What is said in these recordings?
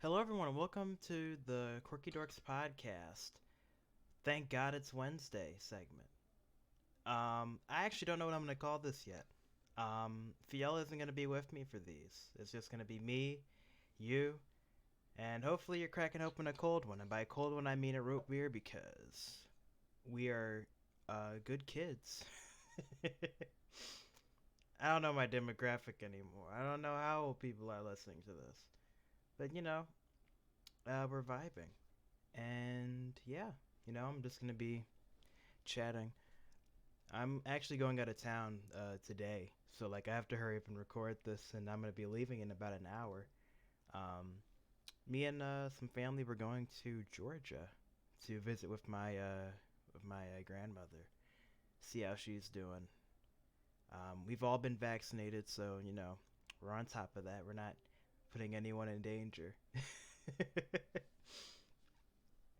Hello, everyone, and welcome to the Quirky Dorks podcast. Thank God it's Wednesday segment. I actually don't know what I'm going to call this yet. Fiel isn't going to be with me for these. It's just going to be me, you, and hopefully you're cracking open a cold one. And by cold one, I mean a root beer because we are good kids. I don't know my demographic anymore. I don't know how old people are listening to this. But, we're vibing. And yeah, I'm just gonna be chatting. I'm actually going out of town today, so like I have to hurry up and record this, and I'm gonna be leaving in about an hour. Um, Me and some family were going to Georgia to visit with my grandmother, see how she's doing. We've all been vaccinated, so we're on top of that. We're not putting anyone in danger.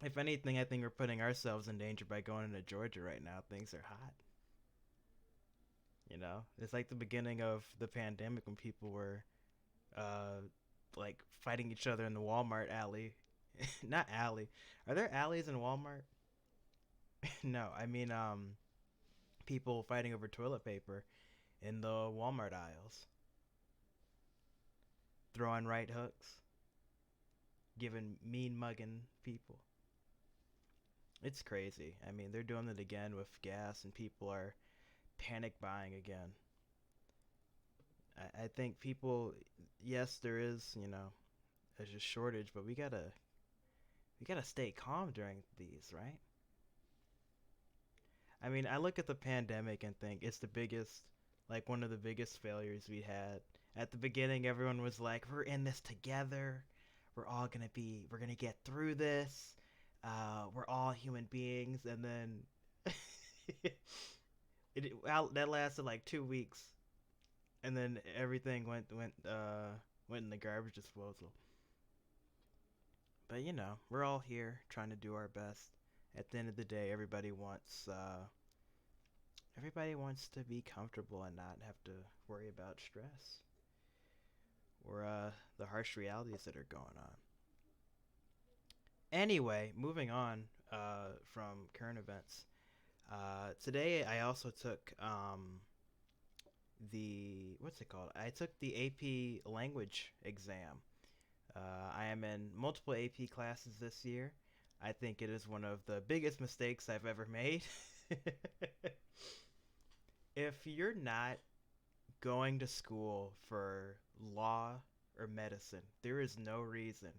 If anything, I think we're putting ourselves in danger by going into Georgia right now. Things are hot. It's like the beginning of the pandemic when people were, uh, like fighting each other in the Walmart alley. Not alley. Are there alleys in Walmart? No, I mean, people fighting over toilet paper in the Walmart aisles, throwing right hooks, giving mean mugging people. It's crazy. I mean, they're doing it again with gas, and people are panic buying again. I think people, yes, there is, there's a shortage, but we gotta stay calm during these, right? I mean, I look at the pandemic and think it's the biggest, like one of the biggest failures we had. At the beginning, everyone was like, "We're in this together. We're gonna get through this. We're all human beings," and then that lasted like 2 weeks, and then everything went in the garbage disposal. But we're all here trying to do our best. At the end of the day, everybody wants to be comfortable and not have to worry about stress or the harsh realities that are going on. Anyway, moving on from current events. Today I also took the what's it called? I took the AP language exam. I am in multiple AP classes this year. I think it is one of the biggest mistakes I've ever made. If you're not going to school for law or medicine, there is no reason,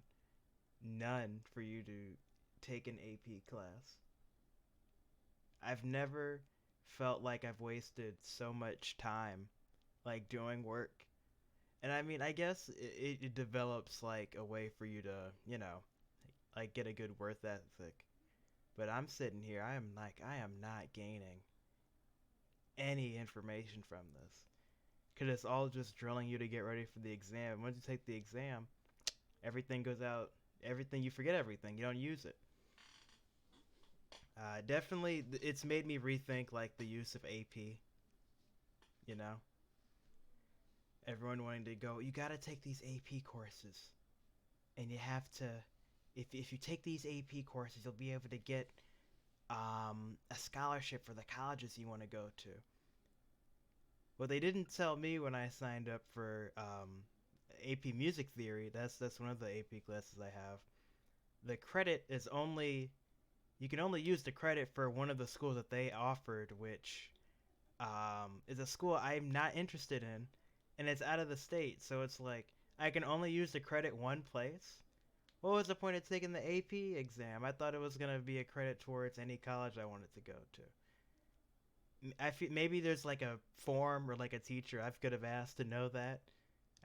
none, for you to take an AP class. I've never felt like I've wasted so much time like doing work. And I mean, I guess it develops like a way for you to, like get a good worth ethic. But I'm sitting here, I am not gaining any information from this. Because it's all just drilling you to get ready for the exam. Once you take the exam, everything goes out. Everything, you forget everything. You don't use it. Definitely, it's made me rethink like the use of AP. You know, everyone wanting to go. You got to take these AP courses, and you have to. If you take these AP courses, you'll be able to get a scholarship for the colleges you want to go to. What they didn't tell me when I signed up for AP Music Theory, that's one of the AP classes I have. The credit is only you can only use the credit for one of the schools that they offered, which is a school I'm not interested in, and it's out of the state. So it's like I can only use the credit one place. What was the point of taking the AP exam? I thought it was gonna be a credit towards any college I wanted to go to. I feel maybe there's like a form or like a teacher I could have asked to know that.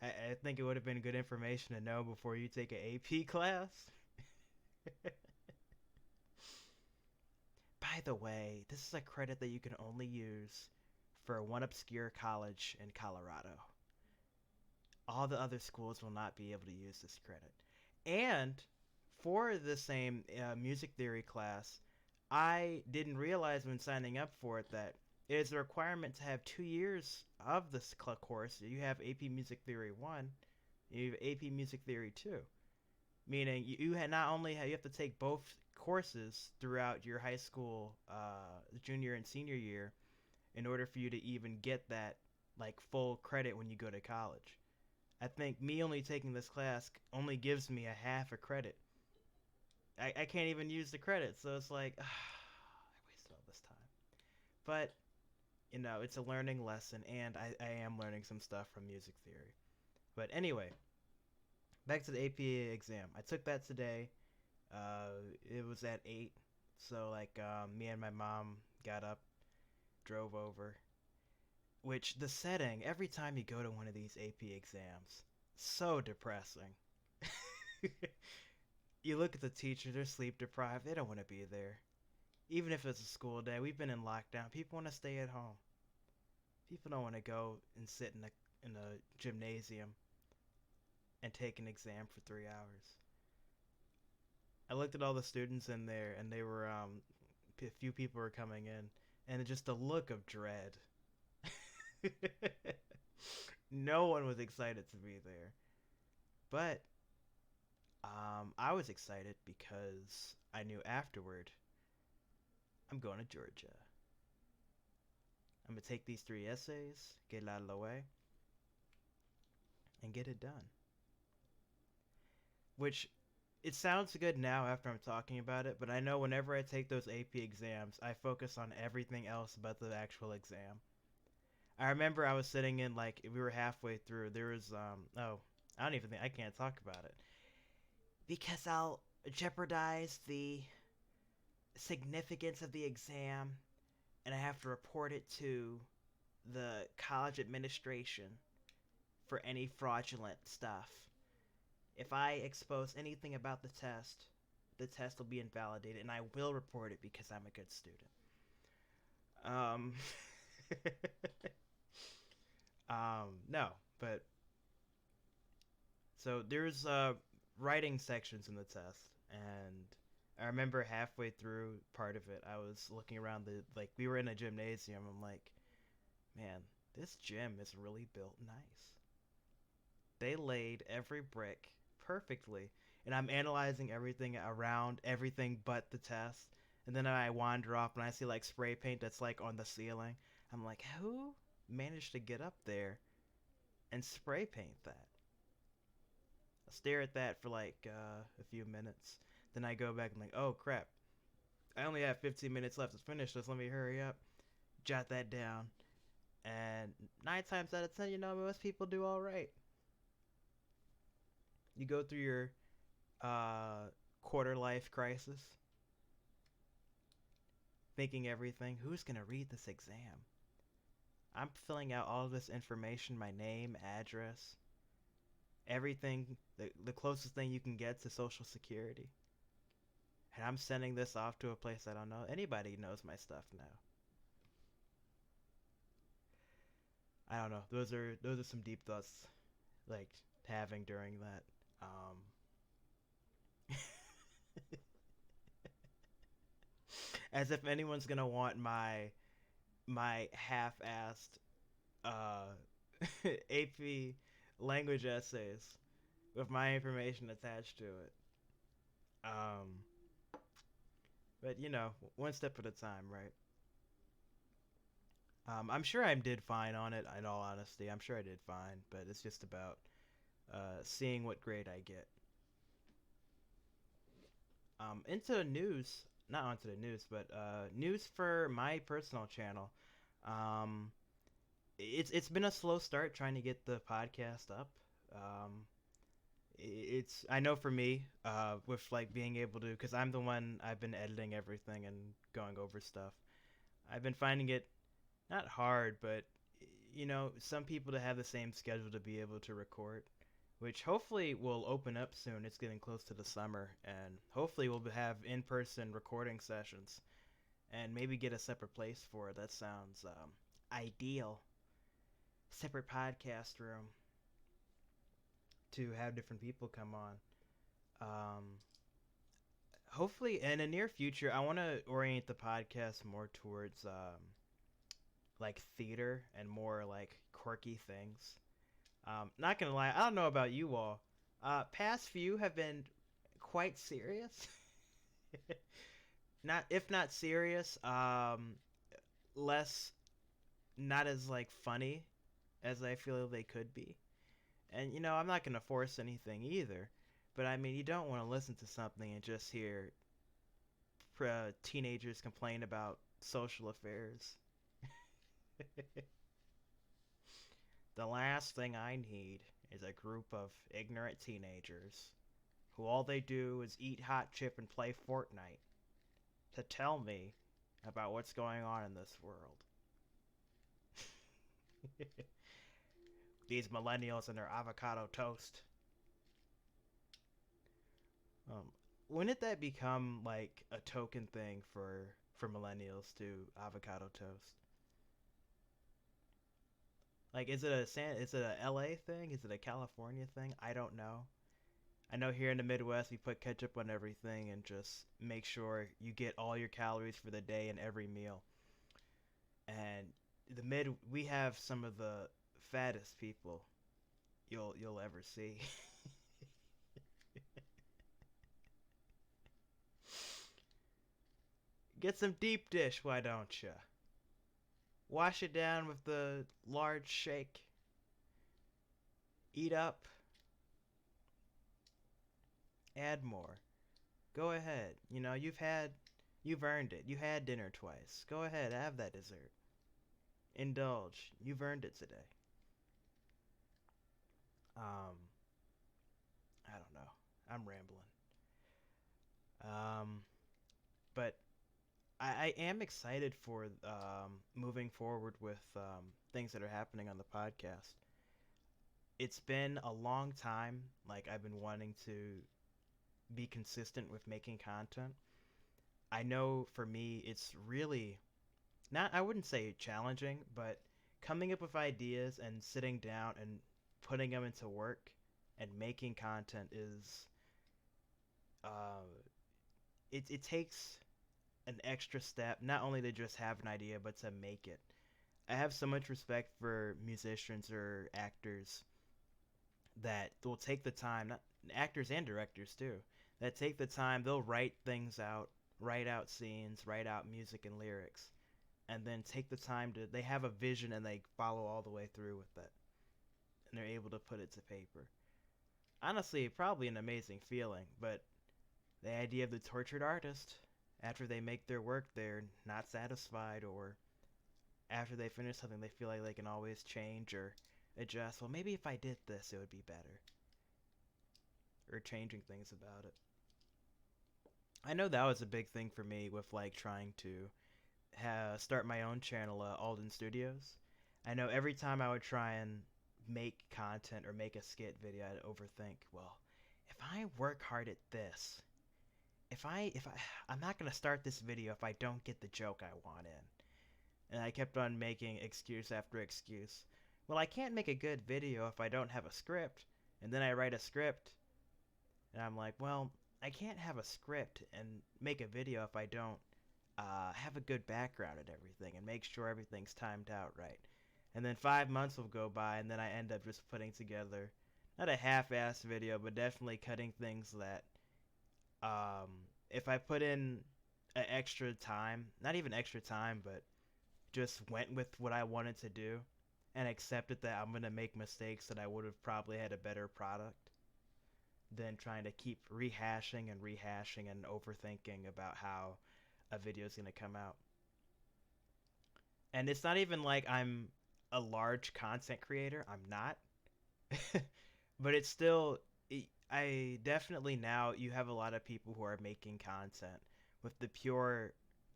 I think it would have been good information to know before you take an AP class. By the way, this is a credit that you can only use for one obscure college in Colorado. All the other schools will not be able to use this credit. And for the same music theory class, I didn't realize when signing up for it that it is a requirement to have 2 years of this course. You have AP Music Theory 1, you have AP Music Theory 2. meaning not only you have to take both courses throughout your high school junior and senior year in order for you to even get that like full credit when you go to college. I think me only taking this class only gives me a half a credit. I can't even use the credit, so it's like I wasted all this time. But it's a learning lesson, and I am learning some stuff from music theory. But anyway, back to the APA exam. I took that today. It was at 8, so like me and my mom got up, drove over. Which the setting every time you go to one of these AP exams, so depressing. You look at the teacher, they're sleep deprived. They don't want to be there. Even if it's a school day, we've been in lockdown. People want to stay at home. People don't want to go and sit in a gymnasium and take an exam for 3 hours. I looked at all the students in there, and they were a few people were coming in, and just a look of dread. No one was excited to be there, but I was excited because I knew afterward I'm going to Georgia. I'm gonna take these 3 essays, get it out of the way, and get it done. Which it sounds good now after I'm talking about it, but I know whenever I take those AP exams, I focus on everything else but the actual exam. I remember I was sitting in like we were halfway through. There was oh, I don't even think I can't talk about it because I'll jeopardize the significance of the exam and I have to report it to the college administration for any fraudulent stuff. If I expose anything about the test will be invalidated, and I will report it because I'm a good student. Um, no, but so there's writing sections in the test, and I remember halfway through part of it, I was looking around we were in a gymnasium. I'm like, man, this gym is really built nice. They laid every brick perfectly, and I'm analyzing everything around everything but the test. And then I wander off and I see like spray paint that's like on the ceiling. I'm like, who managed to get up there and spray paint that? I stare at that for like a few minutes. Then I go back and like, oh crap, I only have 15 minutes left to finish this. Let me hurry up, jot that down. And 9 times out of 10, most people do all right. You go through your quarter life crisis, thinking everything. Who's gonna read this exam? I'm filling out all of this information, my name, address, everything, the closest thing you can get to Social Security. And I'm sending this off to a place I don't know. Anybody knows my stuff now. I don't know. Those are some deep thoughts, like having during that. As if anyone's gonna want my half-assed AP language essays with my information attached to it. Um, but one step at a time, right? I'm sure I did fine on it. In all honesty, I'm sure I did fine, but it's just about seeing what grade I get. Into news, not onto the news, but news for my personal channel. Um, it's been a slow start trying to get the podcast up. Um, it's I know for me, with like being able to, because I'm the one I've been editing everything and going over stuff. I've been finding it not hard, but some people to have the same schedule to be able to record, which hopefully will open up soon. It's getting close to the summer, and hopefully we'll have in-person recording sessions, and maybe get a separate place for it. That sounds ideal. Separate podcast room to have different people come on. Um, Hopefully, in the near future, I want to orient the podcast more towards like theater and more like quirky things. Not gonna lie, I don't know about you all. Past few have been quite serious. Not if not serious, less not as like funny as I feel they could be. And I'm not gonna force anything either. But I mean, you don't want to listen to something and just hear teenagers complain about social affairs. The last thing I need is a group of ignorant teenagers who all they do is eat hot chip and play Fortnite to tell me about what's going on in this world. These millennials and their avocado toast. Um, when did that become like a token thing for millennials to avocado toast? Like, is it a LA thing? Is it a California thing? I don't know. I know here in the Midwest we put ketchup on everything and just make sure you get all your calories for the day in every meal. And we have some of the fattest people you'll ever see. Get some deep dish, why don't you? Wash it down with the large shake. Eat up. Add more. Go ahead. You've earned it. You had dinner twice. Go ahead, have that dessert. Indulge. You've earned it today. Um, I don't know. I'm rambling. Um, but I am excited for moving forward with things that are happening on the podcast. It's been a long time. Like, I've been wanting to be consistent with making content. I know for me, it's really not, I wouldn't say challenging, but coming up with ideas and sitting down and putting them into work and making content is, uh, it takes an extra step, not only to just have an idea, but to make it. I have so much respect for musicians or actors that will take the time, not actors and directors too, that take the time, they'll write things out, write out scenes, write out music and lyrics, and then take the time to, they have a vision and they follow all the way through with it. And they're able to put it to paper. Honestly, probably an amazing feeling, but the idea of the tortured artist, after they make their work, they're not satisfied, or after they finish something, they feel like they can always change or adjust. Well, maybe if I did this, it would be better. Or changing things about it. I know that was a big thing for me with like trying to start my own channel, Alden Studios. I know every time I would try and make content or make a skit video, I'd overthink. Well, if I work hard at this, if I I'm not gonna start this video if I don't get the joke I want in. And I kept on making excuse after excuse. Well, I can't make a good video if I don't have a script. And then I write a script, and I'm like, well, I can't have a script and make a video if I don't have a good background and everything and make sure everything's timed out right. And then 5 months will go by, and then I end up just putting together not a half-assed video, but definitely cutting things that um, if I put in an extra time, not even extra time, but just went with what I wanted to do and accepted that I'm going to make mistakes, that I would have probably had a better product than trying to keep rehashing and rehashing and overthinking about how a video is going to come out. And it's not even like I'm a large content creator. I'm not. But it's still, I definitely, now you have a lot of people who are making content with the pure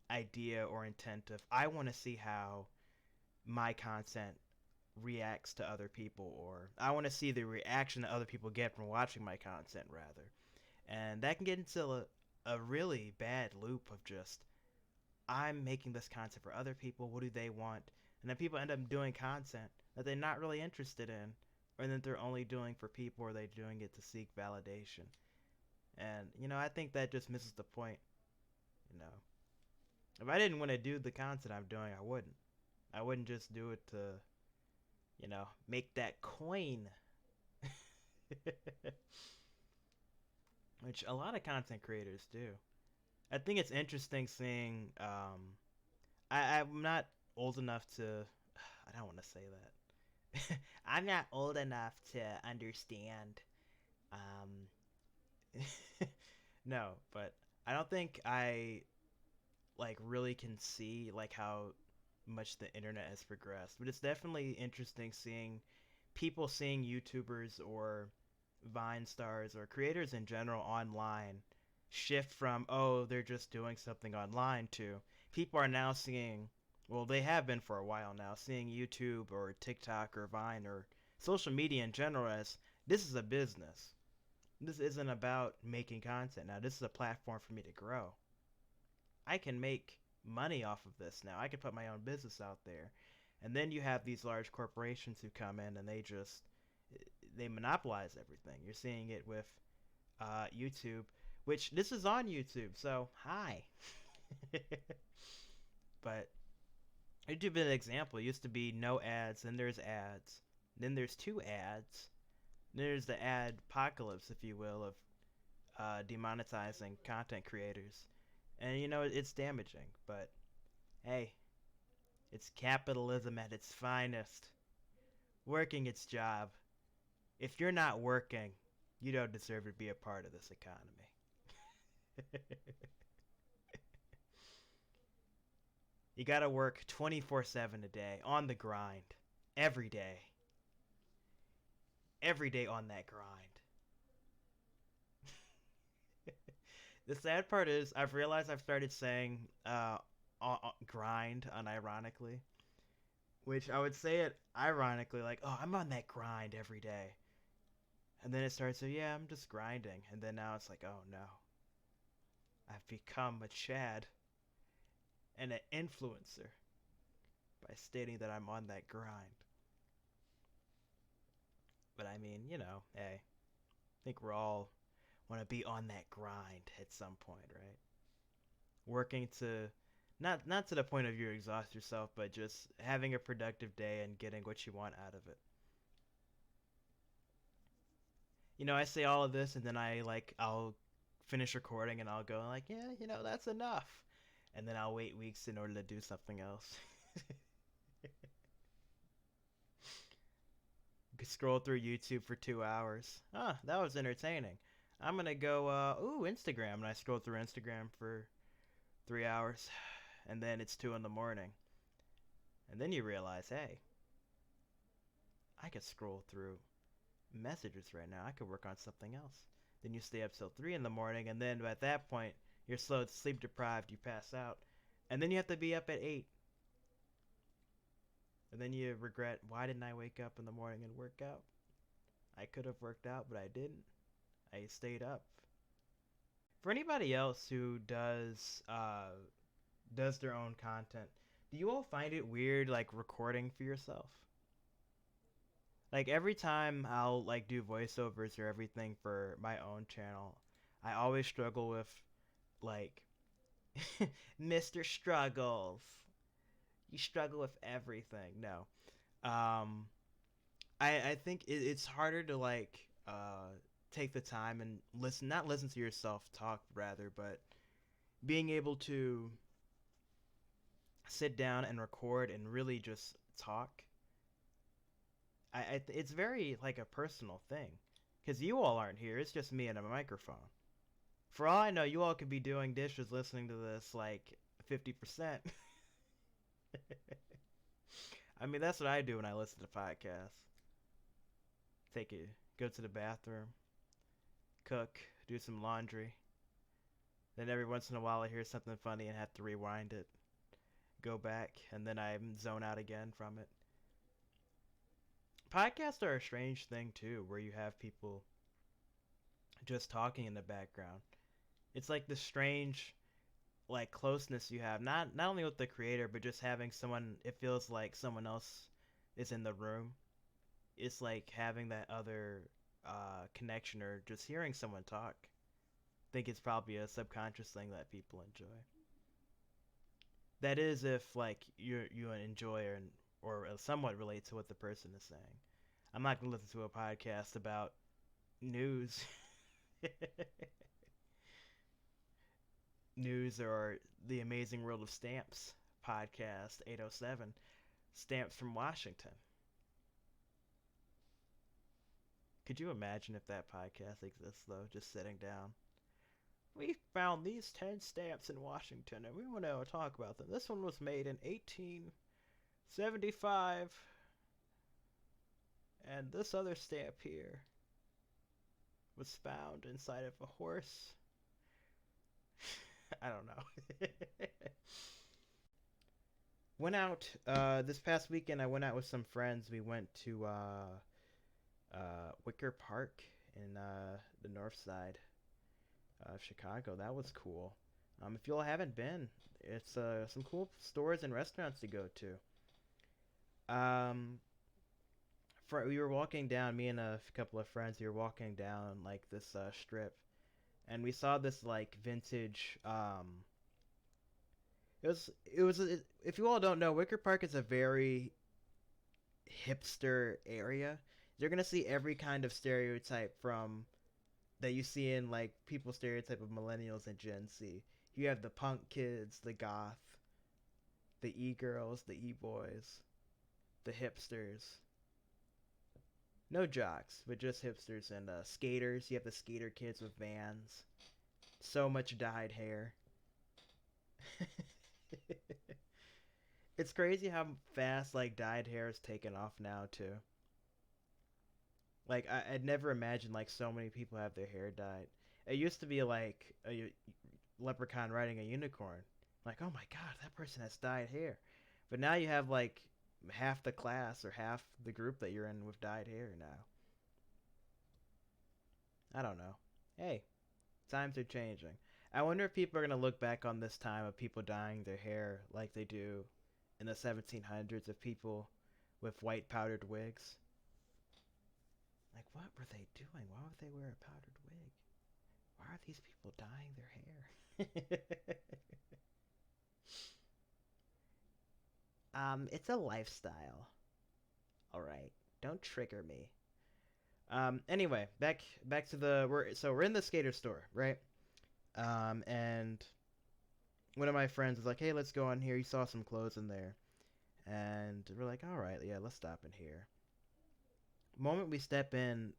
idea or intent of, I want to see how my content reacts to other people, or I want to see the reaction that other people get from watching my content, rather. And that can get into a really bad loop of just, I'm making this content for other people, what do they want? And then people end up doing content that they're not really interested in, or that they're only doing for people, or they're doing it to seek validation. And, I think that just misses the point, you know. If I didn't want to do the content I'm doing, I wouldn't. I wouldn't just do it to, make that coin. which a lot of content creators do. I think it's interesting seeing. I'm not old enough to. I don't want to say that. I'm not old enough to understand. Um, no, but I don't think I like really can see like how much the internet has progressed. But it's definitely interesting seeing people seeing YouTubers or Vine stars or creators in general online shift from, oh, they're just doing something online, to people are now seeing, well, they have been for a while now, seeing YouTube or TikTok or Vine or social media in general as this is a business. This isn't about making content now. This is a platform for me to grow. I can make money off of this now. I can put my own business out there. And then you have these large corporations who come in and they monopolize everything. You're seeing it with YouTube, which this is on YouTube, so hi. But YouTube is an example. It used to be no ads, then there's ads, then there's two ads, then there's the ad apocalypse, if you will, of demonetizing content creators. And it's damaging, but hey, it's capitalism at its finest, working its job. If you're not working, you don't deserve to be a part of this economy. You gotta work 24/7 a day, on the grind, every day. Every day on that grind. The sad part is, I've realized I've started saying grind unironically, which I would say it ironically, like, oh, I'm on that grind every day. And then it starts, so yeah, I'm just grinding. And then now it's like, oh no, I've become a Chad and an influencer by stating that I'm on that grind. But I mean, hey, I think we're all want to be on that grind at some point, right? Working to not to the point of you exhaust yourself, but just having a productive day and getting what you want out of it. I say all of this and then I'll finish recording and I'll go like, yeah, that's enough. And then I'll wait weeks in order to do something else. Scroll through YouTube for 2 hours. Ah, that was entertaining. I'm gonna go, Instagram. And I scroll through Instagram for 3 hours. And then it's 2 in the morning. And then you realize, hey, I could scroll through messages right now. I could work on something else. Then you stay up till 3 in the morning. And then at that point, you're sleep deprived. You pass out. And then you have to be up at 8. And then you regret, why didn't I wake up in the morning and work out? I could have worked out, but I didn't. I stayed up. For anybody else who does their own content, do you all find it weird like recording for yourself? Like every time I'll like do voiceovers or everything for my own channel, I always struggle with like Mr. Struggles. You struggle with everything. No. Um I think it's harder to like take the time and listen, not listen to yourself talk rather, but being able to sit down and record and really just talk. It's very like a personal thing because you all aren't here. It's just me and a microphone. For all I know, you all could be doing dishes listening to this like 50%. I mean, that's what I do when I listen to podcasts. Take it, go to the bathroom, cook, do some laundry. Then every once in a while I hear something funny and have to rewind it, go back, and then I zone out again from it. Podcasts are a strange thing too, where you have people just talking in the background. It's like the strange like closeness you have, not only with the creator, but just having someone. It feels like someone else is in the room. It's like having that other connection or just hearing someone talk. I think it's probably a subconscious thing that people enjoy. That is if like you enjoy or somewhat relate to what the person is saying. I'm not gonna listen to a podcast about news. news or the Amazing World of Stamps podcast 807, Stamps from Washington. Could you imagine if that podcast exists though, just sitting down? We found these 10 stamps in Washington and we want to talk about them. This one was made in 1875 and this other stamp here was found inside of a horse. I don't know. Went out this past weekend. I went out with some friends. We went to Wicker Park in the north side of Chicago. That was cool. If you all haven't been, it's some cool stores and restaurants to go to. We were walking down, me and a couple of friends. We were walking down like this strip, and we saw this like vintage. If you all don't know, Wicker Park is a very hipster area. You're gonna see every kind of stereotype from that you see in like people stereotype of millennials and Gen Z. You have the punk kids, the goth, the e-girls, the e-boys, the hipsters. No jocks, but just hipsters and skaters. You have the skater kids with vans. So much dyed hair. It's crazy how fast like dyed hair is taken off now too. Like I'd never imagined like so many people have their hair dyed. It used to be like a leprechaun riding a unicorn. Like, oh my god, that person has dyed hair. But now you have like half the class or half the group that you're in with dyed hair now. I don't know. Hey, times are changing. I wonder if people are gonna look back on this time of people dyeing their hair like they do in the 1700s of people with white powdered wigs. Like, what were they doing? Why would they wear a powdered wig? Why are these people dyeing their hair? It's a lifestyle. All right, don't trigger me. Anyway, back to we're in the skater store, right? And one of my friends was like, "Hey, let's go in here. You saw some clothes in there," and we're like, "All right, yeah, let's stop in here." Moment we step in,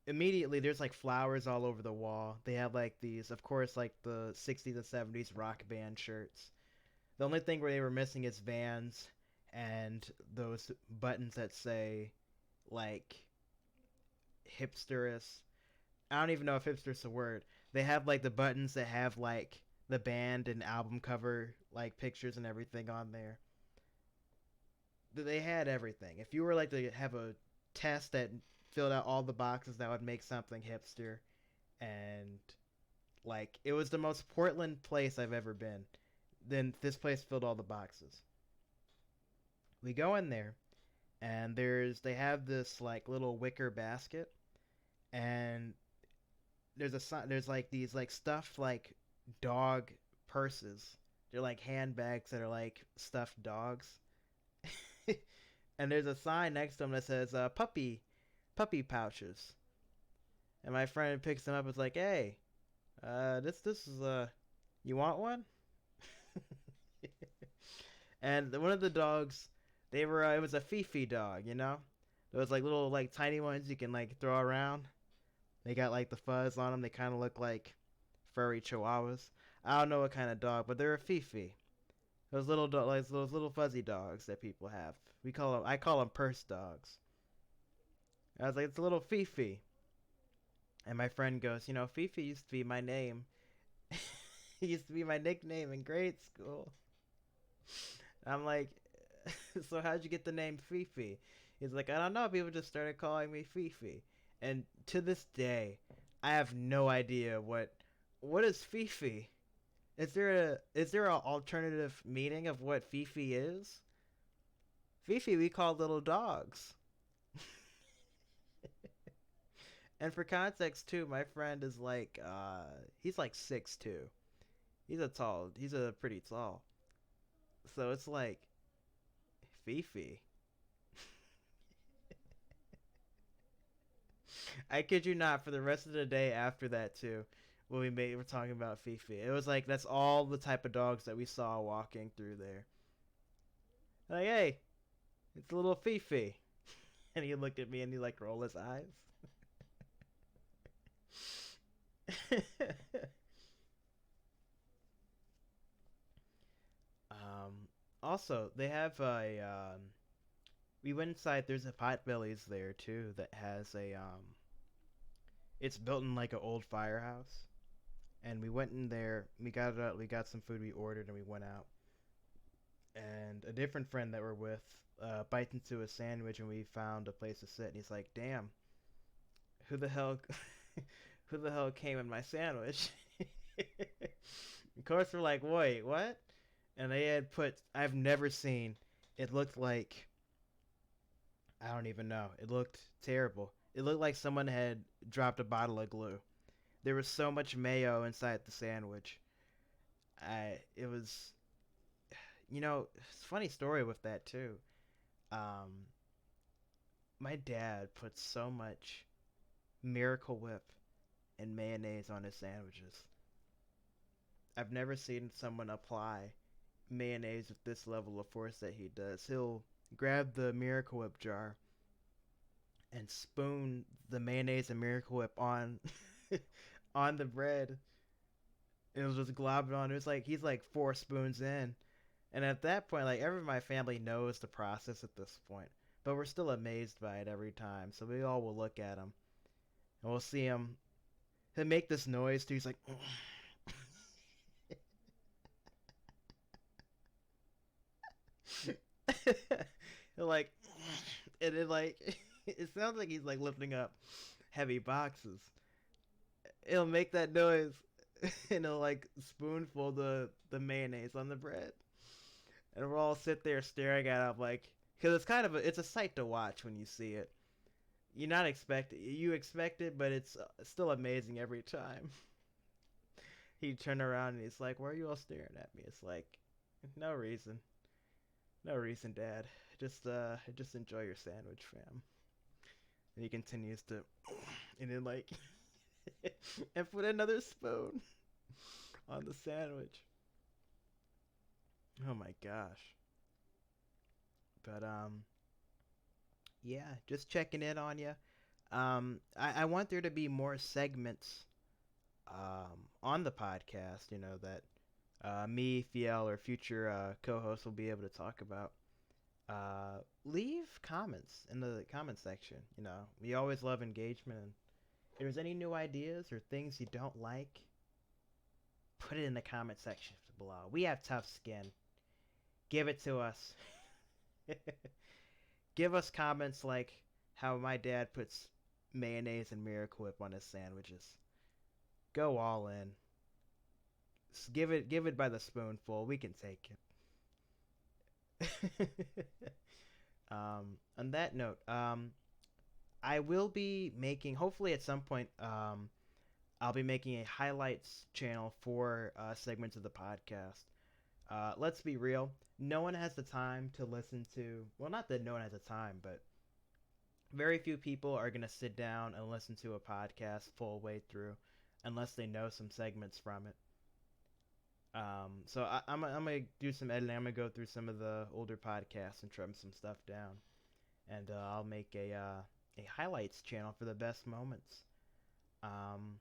immediately there's like flowers all over the wall. They have like these, of course, like the 60s and 70s rock band shirts. The only thing where they were missing is Vans and those buttons that say like hipsterous. I don't even know if hipster's a word. They have like the buttons that have like the band and album cover like pictures and everything on there. They had everything. If you were like to have a test that filled out all the boxes, that would make something hipster. And like it was the most Portland place I've ever been. Then this place filled all the boxes. We go in there, and they have this like little wicker basket, and there's like these like stuffed like dog purses. They're like handbags that are like stuffed dogs. And there's a sign next to them that says puppy pouches. And my friend picks them up. It's like, hey, this is you want one? And one of the dogs, they were it was a Fifi dog, you know, those like little like tiny ones you can like throw around. They got like the fuzz on them. They kind of look like furry chihuahuas. I don't know what kind of dog, but they're a Fifi. Like those little fuzzy dogs that people have. I call them purse dogs. I was like, it's a little Fifi. And my friend goes, you know, Fifi used to be my name. It used to be my nickname in grade school. I'm like, so how'd you get the name Fifi? He's like, I don't know. People just started calling me Fifi. And to this day, I have no idea what is Fifi. Is there a alternative meaning of what Fifi is? Fifi we call little dogs. And for context too, my friend is like he's like 6'2". He's a pretty tall. So it's like Fifi. I kid you not, for the rest of the day after that too, when we're talking about Fifi. It was like that's all the type of dogs that we saw walking through there. Like, hey, it's a little Fifi. And he looked at me and he like rolled his eyes. Also, they have a. We went inside. There's a Potbelly's there too that has a. It's built in like an old firehouse, and we went in there. We got some food we ordered, and we went out. And a different friend that we're with bites into a sandwich, and we found a place to sit. And he's like, "Damn, who the hell, who the hell came in my sandwich?" Of course, we're like, "Wait, what?" And they had put. I've never seen. It looked like I don't even know. It looked terrible. It looked like someone had dropped a bottle of glue. There was so much mayo inside the sandwich. It was, it's a funny story with that too. Um, my dad put so much Miracle Whip and mayonnaise on his sandwiches. I've never seen someone apply mayonnaise with this level of force that he does. He'll grab the Miracle Whip jar and spoon the mayonnaise and Miracle Whip on on the bread. It was just globbing on. It was like he's like 4 spoons in, and at that point, like everyone in my family knows the process at this point, but we're still amazed by it every time. So we all will look at him and we'll see him. He'll make this noise too. He's like, he'll like, and it like, it sounds like he's like lifting up heavy boxes. He'll make that noise, and he'll like spoonful the mayonnaise on the bread, and we'll all sit there staring at him like, because it's kind of it's a sight to watch when you see it. You expect it, but it's still amazing every time. He'd turn around and he's like, "Why are you all staring at me?" It's like, no reason, no reason, Dad. Just enjoy your sandwich, fam. And he continues to, and then like, and put another spoon on the sandwich. Oh my gosh. But yeah, just checking in on you. I want there to be more segments on the podcast. You know that me, Fiel, or future co-hosts will be able to talk about. Leave comments in the comment section. You know, we always love engagement. And if there's any new ideas or things you don't like, put it in the comment section below. We have tough skin. Give it to us. Give us comments like how my dad puts mayonnaise and Miracle Whip on his sandwiches. Go all in. Give it by the spoonful. We can take it. On that note, I will be making, hopefully at some point, I'll be making a highlights channel for segments of the podcast. Let's be real. No one has the time to listen to, well, not that no one has the time, but very few people are going to sit down and listen to a podcast full way through unless they know some segments from it. I'm gonna do some editing. I'm gonna go through some of the older podcasts and trim some stuff down, and I'll make a highlights channel for the best moments. Um,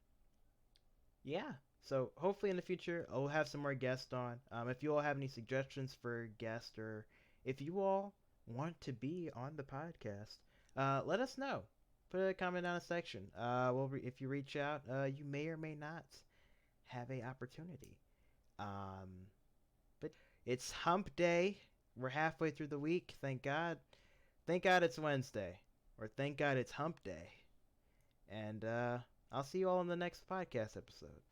yeah. So hopefully in the future I'll have some more guests on. If you all have any suggestions for guests, or if you all want to be on the podcast, let us know. Put a comment down the section. If you reach out, you may or may not have a opportunity. Um, but it's Hump Day. We're halfway through the week. Thank God. Thank God it's Wednesday, or thank God it's Hump Day. And I'll see you all in the next podcast episode.